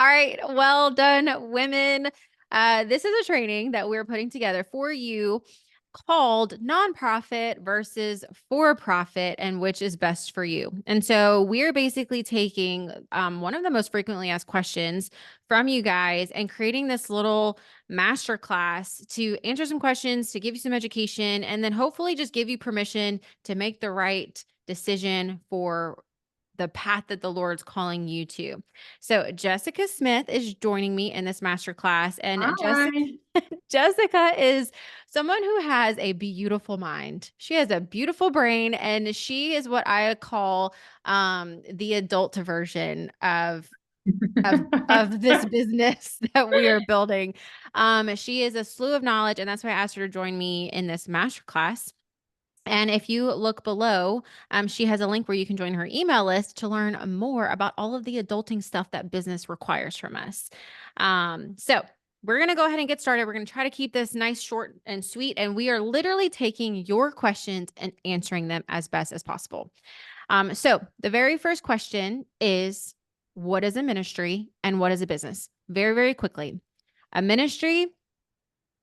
All right. Well done, women. This is a training that we're putting together for you called nonprofit versus for profit and which is best for you. And so we're basically taking one of the most frequently asked questions from you guys and creating this little master class to answer some questions, to give you some education, and then hopefully just give you permission to make the right decision for the path that the Lord's calling you to. So Jessica Smith is joining me in this masterclass, and Hi. Jessica is someone who has a beautiful mind. She has a beautiful brain, and she is what I call the adult version of this business that we are building. She is a slew of knowledge, and that's why I asked her to join me in this masterclass. And if you look below, she has a link where you can join her email list to learn more about all of the adulting stuff that business requires from us. So we're going to go ahead and get started. We're going to try to keep this nice, short, and sweet. And we are literally taking your questions and answering them as best as possible. So the very first question is, what is a ministry and what is a business? Very, very quickly. A ministry,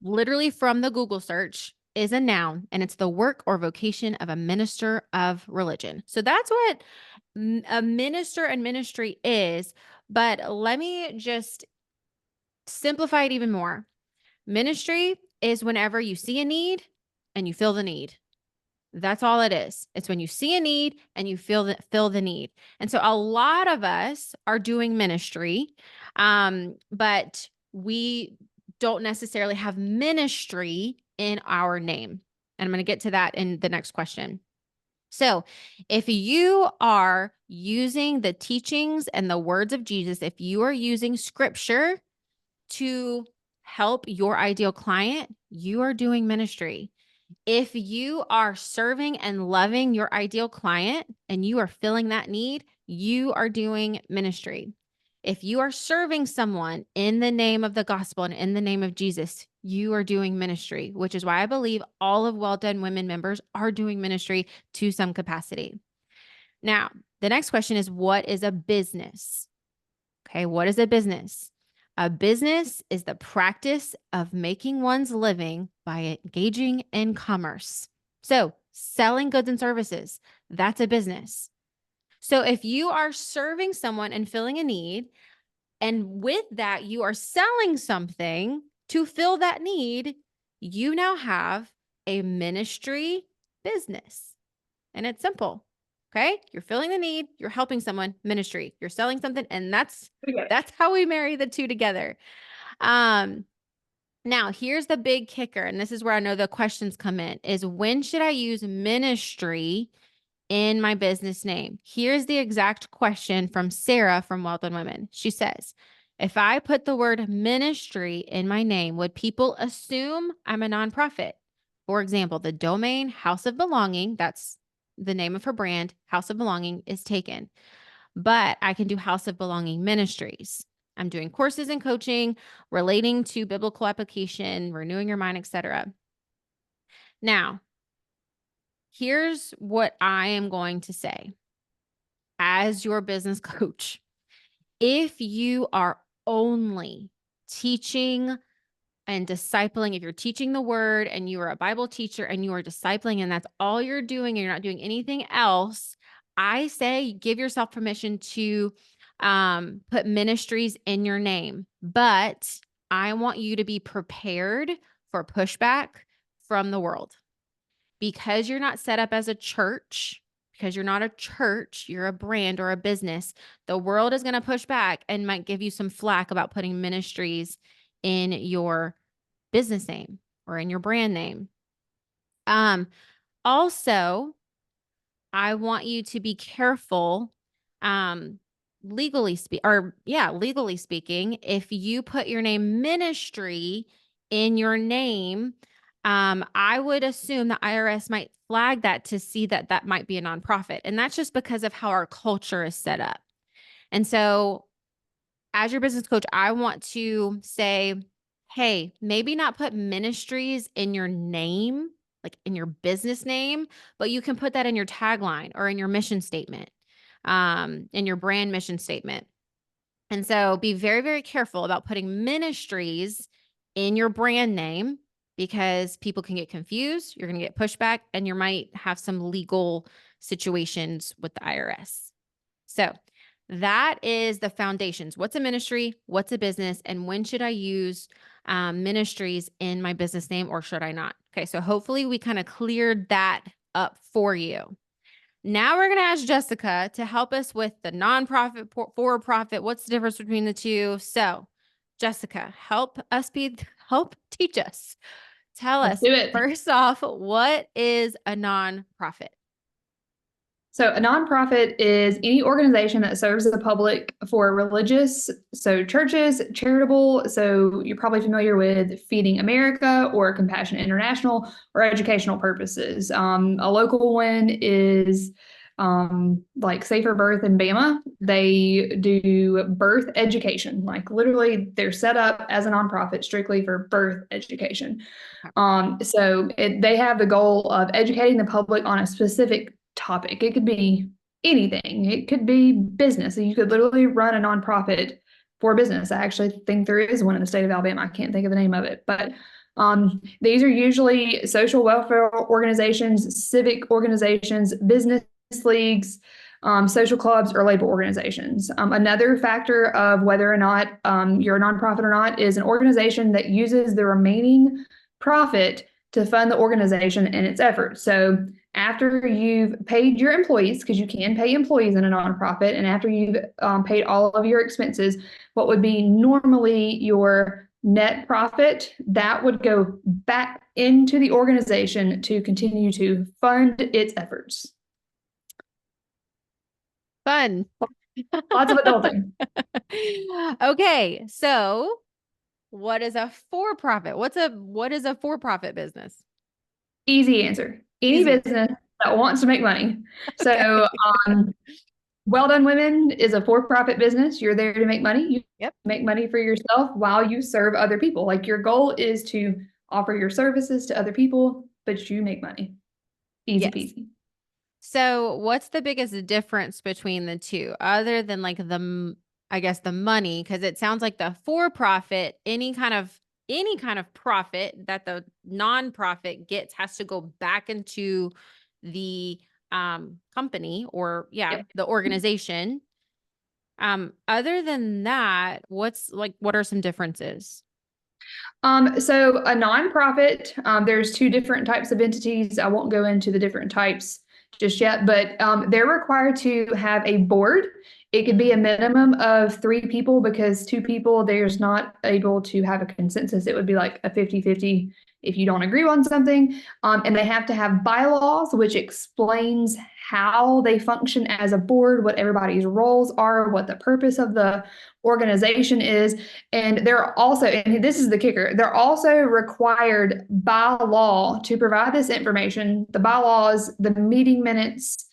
literally from the Google search, is a noun, and it's the work or vocation of a minister of religion. So that's what a minister and ministry is. But let me just simplify it even more. Ministry is whenever you see a need and you fill the need. That's all it is. It's when you see a need and you fill the need. And so a lot of us are doing ministry, but we don't necessarily have ministry in our name. And I'm going to get to that in the next question. So, if you are using the teachings and the words of Jesus, if you are using scripture to help your ideal client, you are doing ministry. If you are serving and loving your ideal client and you are filling that need, you are doing ministry. If you are serving someone in the name of the gospel and in the name of Jesus, you are doing ministry, which is why I believe all of Well Done Women members are doing ministry to some capacity. Now, the next question is, what is a business? Okay, what is a business? A business is the practice of making one's living by engaging in commerce. So, selling goods and services, that's a business. So, if you are serving someone and filling a need, and with that, you are selling something to fill that need, you now have a ministry business. And it's simple. Okay? You're filling the need, you're helping someone, ministry. You're selling something, and that's how we marry the two together. Um Now, here's the big kicker, and this is where I know the questions come in, is when should I use ministry in my business name? Here's the exact question from Sarah from Wealth and Women. She says, if I put the word ministry in my name, would people assume I'm a nonprofit? For example, the domain House of Belonging, that's the name of her brand, House of Belonging, is taken. But I can do House of Belonging Ministries. I'm doing courses and coaching relating to biblical application, renewing your mind, etc. Now, here's what I am going to say as your business coach. If you are only teaching and discipling, if you're teaching the word and you are a Bible teacher and you are discipling and that's all you're doing and you're not doing anything else, I say give yourself permission to put ministries in your name. But I want you to be prepared for pushback from the world because you're not set up as a church. Because you're not a church, you're a brand or a business, the world is going to push back and might give you some flack about putting ministries in your business name or in your brand name. Also, I want you to be careful, legally speaking, if you put your name ministry in your name, I would assume the IRS might flag that to see that that might be a nonprofit. And that's just because of how our culture is set up. And so as your business coach, I want to say, hey, maybe not put ministries in your name, like in your business name, but you can put that in your tagline or in your mission statement, in your brand mission statement. And so be very, very careful about putting ministries in your brand name because people can get confused. You're going to get pushback and you might have some legal situations with the IRS. So that is the foundations. What's a ministry? What's a business? And when should I use ministries in my business name or should I not? Okay. So hopefully we kind of cleared that up for you. Now we're going to ask Jessica to help us with the nonprofit, for-profit. What's the difference between the two? So, Jessica, help teach us. Tell Let's us do it. first off, what is a nonprofit? So a nonprofit is any organization that serves the public for religious, so churches, charitable. So you're probably familiar with Feeding America or Compassion International or educational purposes. A local one is like Safer Birth in Bama. They do birth education. Like literally, they're set up as a nonprofit strictly for birth education. They have the goal of educating the public on a specific topic. It could be anything. It could be business. So you could literally run a nonprofit for business. I actually think there is one in the state of Alabama. I can't think of the name of it, but these are usually social welfare organizations, civic organizations, business leagues, social clubs, or labor organizations. Another factor of whether or not you're a nonprofit or not is an organization that uses the remaining profit to fund the organization and its efforts. So after you've paid your employees, because you can pay employees in a nonprofit, and after you've paid all of your expenses, what would be normally your net profit, that would go back into the organization to continue to fund its efforts. Fun. Lots of adulting. Okay, so what is a for-profit? What is a for-profit business? Easy answer. Any Easy. business that wants to make money. Okay. So Well Done Women is a for-profit business. You're there to make money. You Yep. make money for yourself while you serve other people. Like your goal is to offer your services to other people, but you make money. Easy Yes. peasy. So what's the biggest difference between the two other than like I guess the money? Because it sounds like the for-profit, any kind of profit that the nonprofit gets has to go back into the company or Yep. the organization. Other than that, what are some differences? So a nonprofit, there's two different types of entities. I won't go into the different types just yet, but they're required to have a board. It could be a minimum of 3 people because 2 people, there's not able to have a consensus. It would be like a 50-50 if you don't agree on something. And they have to have bylaws, which explains how they function as a board, what everybody's roles are, what the purpose of the organization is. And they're also, and this is the kicker, they're also required by law to provide this information, the bylaws, the meeting minutes,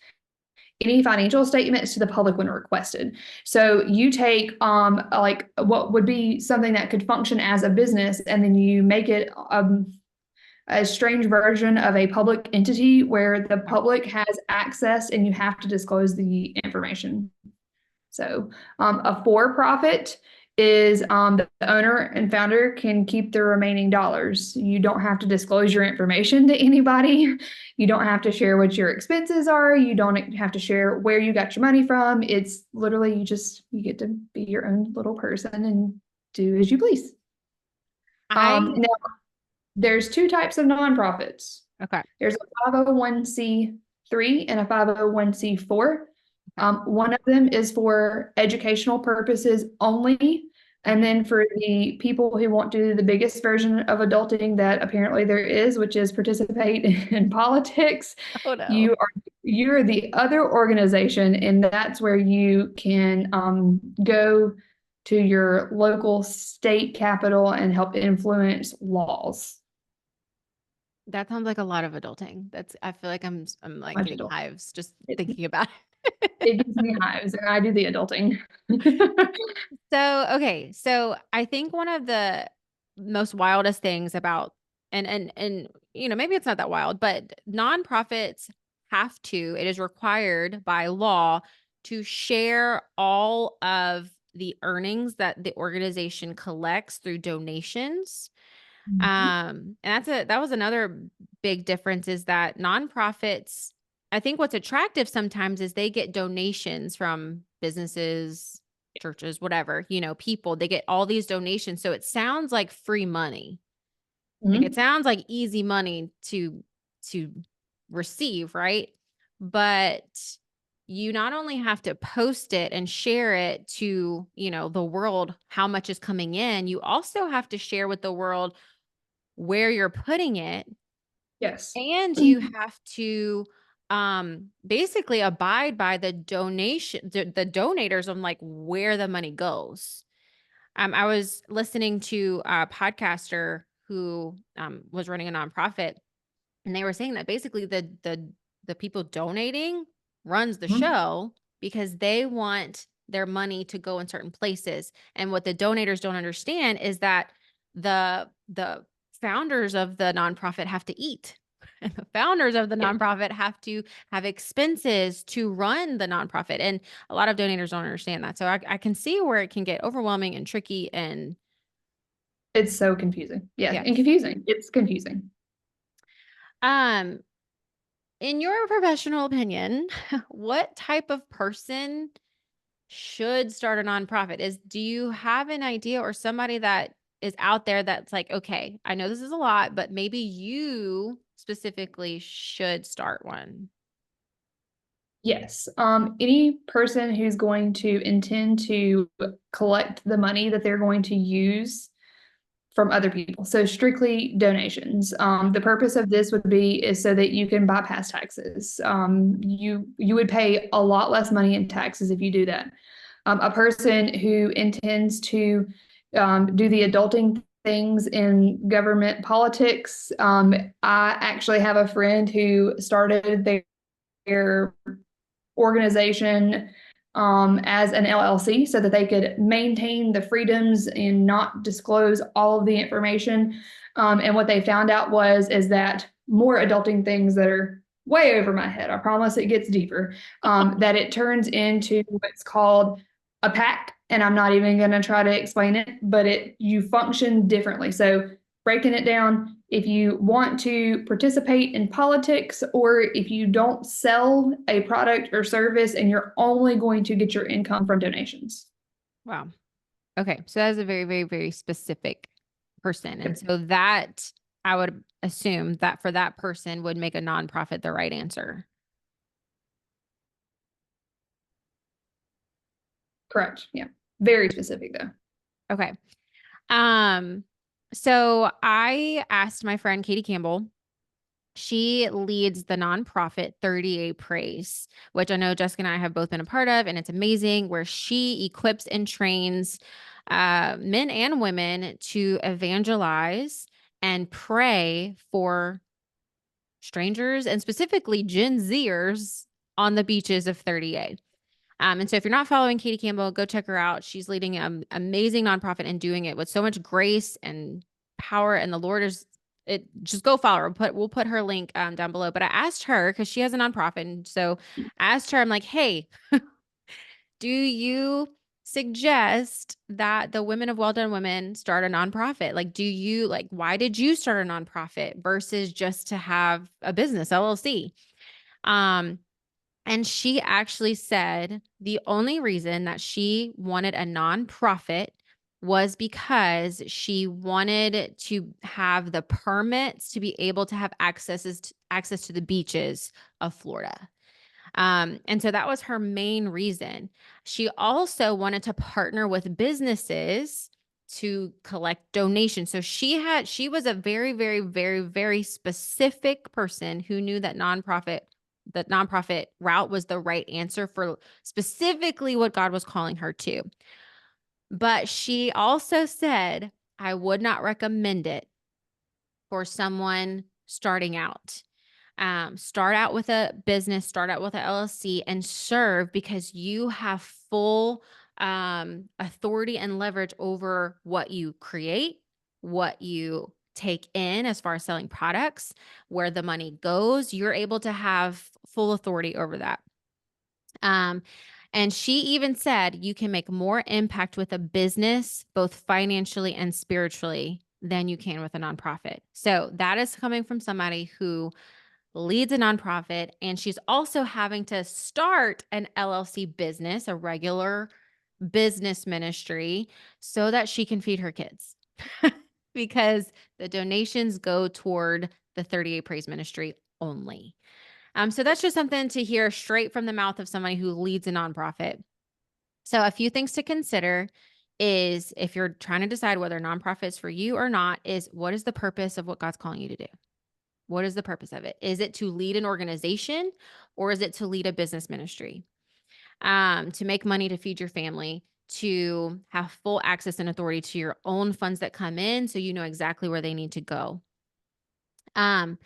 any financial statements to the public when requested. So you take like what would be something that could function as a business, and then you make it a strange version of a public entity where the public has access and you have to disclose the information. So a for-profit is the owner and founder can keep the remaining dollars. You don't have to disclose your information to anybody. You don't have to share what your expenses are. You don't have to share where you got your money from. It's literally you get to be your own little person and do as you please. Now, there's 2 types of nonprofits. Okay. There's a 501c3 and a 501c4. One of them is for educational purposes only. And then for the people who want to do the biggest version of adulting that apparently there is, which is participate in politics, Oh no. you're the other organization, and that's where you can go to your local state capital and help influence laws. That sounds like a lot of adulting. I feel like I'm like Much getting adult. hives just It, thinking about it it. gives me hives, and I do the adulting. So, okay. So I think one of the most wildest things about and maybe it's not that wild, but nonprofits it is required by law to share all of the earnings that the organization collects through donations. Mhm. And that was another big difference is that nonprofits, I think what's attractive sometimes is they get donations from businesses, churches, whatever, people. They get all these donations. So it sounds like free money. Like it Mhm. sounds like easy money to receive, right? But you not only have to post it and share it to, the world how much is coming in, you also have to share with the world where you're putting it, Yes. and you have to basically abide by the the donators on like where the money goes. I was listening to a podcaster who was running a nonprofit, and they were saying that basically the people donating runs the Mhm. show because they want their money to go in certain places. And what the donators don't understand is that the founders of the nonprofit have to eat. And the founders of the Yeah, nonprofit have to have expenses to run the nonprofit. And a lot of donators don't understand that. So I can see where it can get overwhelming and tricky. And it's so confusing. Yeah, and yes. confusing. It's confusing. Um, In your professional opinion, what type of person should start a nonprofit? Do you have an idea or somebody that is out there that's like, okay, I know this is a lot, but maybe you specifically should start one? Yes. Any person who's going to intend to collect the money that they're going to use from other people. So strictly donations. The purpose of this would be is so that you can bypass taxes. You would pay a lot less money in taxes if you do that. A person who intends to do the adulting things in government politics. I actually have a friend who started their organization as an LLC so that they could maintain the freedoms and not disclose all of the information. And what they found out is that more adulting things that are way over my head. I promise it gets deeper. That it turns into what's called a pack, and I'm not even going to try to explain it, but you function differently. So breaking it down, if you want to participate in politics or if you don't sell a product or service and you're only going to get your income from donations. Wow. Okay. So that is a very, very, very specific person. And Yep. so that I would assume that for that person would make a nonprofit the right answer. Correct. Yeah. Very specific though. Okay. Um, so I asked my friend Katie Campbell. She leads the nonprofit 38 Praise, which I know Jessica and I have both been a part of, and it's amazing, where she equips and trains men and women to evangelize and pray for strangers and specifically Gen Zers on the beaches of 38. And so if you're not following Katie Campbell, go check her out. She's leading an amazing nonprofit and doing it with so much grace and power. And the Lord is it. Just go follow her. We'll put her link down below. But I asked her because she has a nonprofit, and so I asked her. I'm like, hey, do you suggest that the Women of Well Done Women start a nonprofit? Like, why did you start a nonprofit versus just to have a business LLC? Um, and she actually said the only reason that she wanted a nonprofit was because she wanted to have the permits to be able to have access to the beaches of Florida. And so that was her main reason. She also wanted to partner with businesses to collect donations. So she was a very, very, very, very specific person who knew that the nonprofit route was the right answer for specifically what God was calling her to. But she also said, I would not recommend it for someone starting out. Start out with a business, start out with a LLC and serve, because you have full authority and leverage over what you create, what you take in as far as selling products, where the money goes. You're able to have full authority over that. Um, And she even said you can make more impact with a business, both financially and spiritually, than you can with a nonprofit. So that is coming from somebody who leads a nonprofit, and she's also having to start an LLC business, a regular business ministry, so that she can feed her kids because the donations go toward the 38 Praise Ministry only. So that's just something to hear straight from the mouth of somebody who leads a nonprofit. So a few things to consider is if you're trying to decide whether a nonprofit is for you or not, is what is the purpose of what God's calling you to do? What is the purpose of it? Is it to lead an organization or is it to lead a business ministry? To make money to feed your family, to have full access and authority to your own funds that come in so you know exactly where they need to go. Um,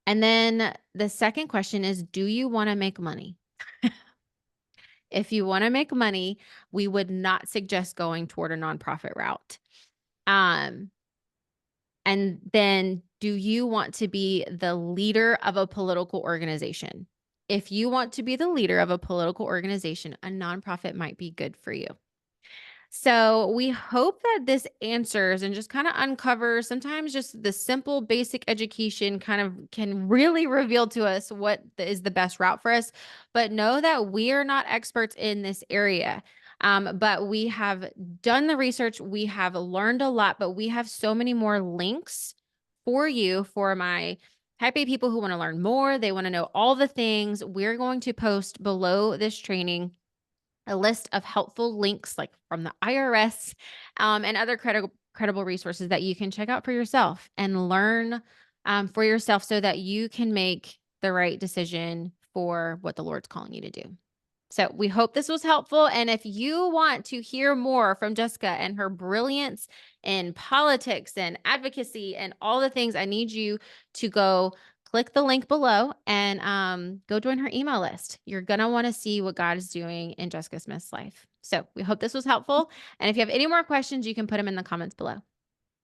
and then the second question is, do you want to make money? If you want to make money, we would not suggest going toward a nonprofit route. Um, and then do you want to be the leader of a political organization? If you want to be the leader of a political organization, a nonprofit might be good for you. So we hope that this answers and just kind of uncovers sometimes just the simple basic education kind of can really reveal to us what is the best route for us. But know that we are not experts in this area. But we have done the research, we have learned a lot, but we have so many more links for you for my type A people who want to learn more. They want to know all the things. We're going to post below this training a list of helpful links like from the IRS and other credible resources that you can check out for yourself and learn for yourself so that you can make the right decision for what the Lord's calling you to do. So we hope this was helpful. And if you want to hear more from Jessica and her brilliance in politics and advocacy and all the things, I need you to go click the link below and go join her email list. You're going to want to see what God is doing in Jessica Smith's life. So we hope this was helpful. And if you have any more questions, you can put them in the comments below.